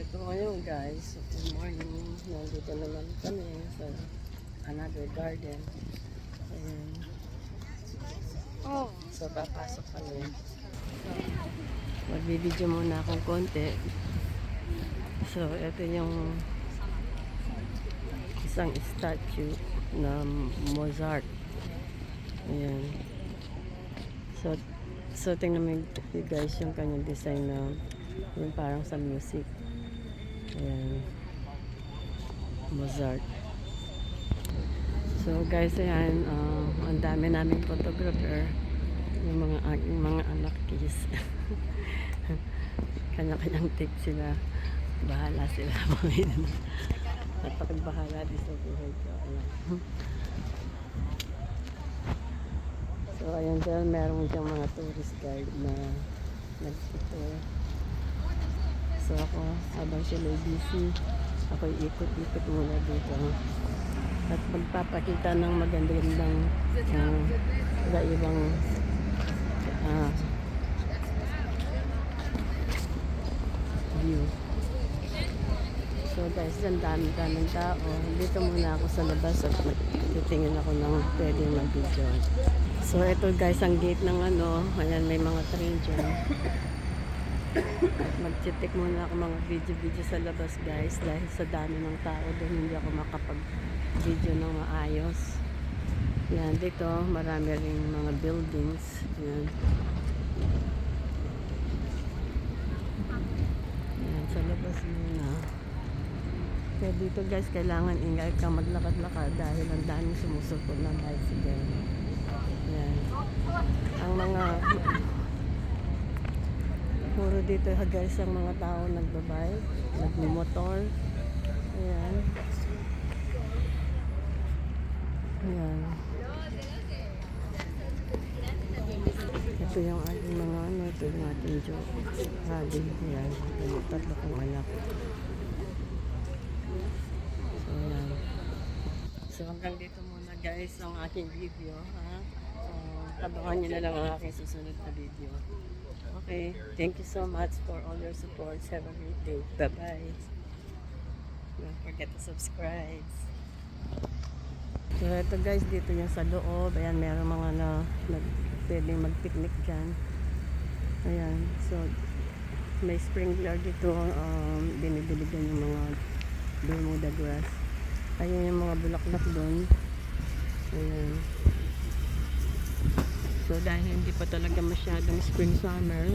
So ngayon guys, good morning. Nandito naman kami sa another garden. Ayan. So papasok kami. Magbibideo muna akong konti. So ito yung isang statue na Mozart. Ayan. So tingnan mo guys yung kanyang design na yung parang sa music. Ayan. Mozart. So guys, ayan, ang dami naming photographer. Yung mga anak kids. Kanya-kanyang take sila. Bahala sila. At pakagbahala din sa buhay ko. Ayan. So ayan dyan, meron dyan mga tourist guide na nagtutour. So ako, habang sila busy, ako ikot-ikot muna dito. At magpapakita ng magandang iba-ibang view. So guys, ang daming tao. Dito muna ako sa labas at titingin ako ng pwedeng mag-video. So ito guys, ang gate ng ayan, may mga train dyan. Mag-check muna ako mga video sa labas guys, dahil sa dami ng tao doon hindi ako makapag-video ng maayos. Yan, dito marami ring mga buildings. Yan. Yan, sa labas muna. Kaya dito guys, kailangan ingay ka maglakad-lakad dahil ang daming sumusulpot ng bicycle. Yan. Ang mga puro dito guys ang mga tao nagbabike, nagmumotor. Ayan. Ayan. Ito yung ating mga ito yung ating joke. Ayan. Yung tatlo kong anak. So ayan. So hanggang dito muna guys ang aking video. Abangan nyo na lang ang aking susunod na video. Okay, thank you so much for all your support. Have a great day. Bye-bye. Don't forget to subscribe. So ito guys, dito yung sa loob. Ayan, meron mga pwedeng mag-picnic dyan. Ayan, so may sprinkler dito. Binibiligan yung mga Bermuda grass. Ayan yung mga bulaklak doon. Ayan. So dahil hindi pa talaga masyadong spring summer,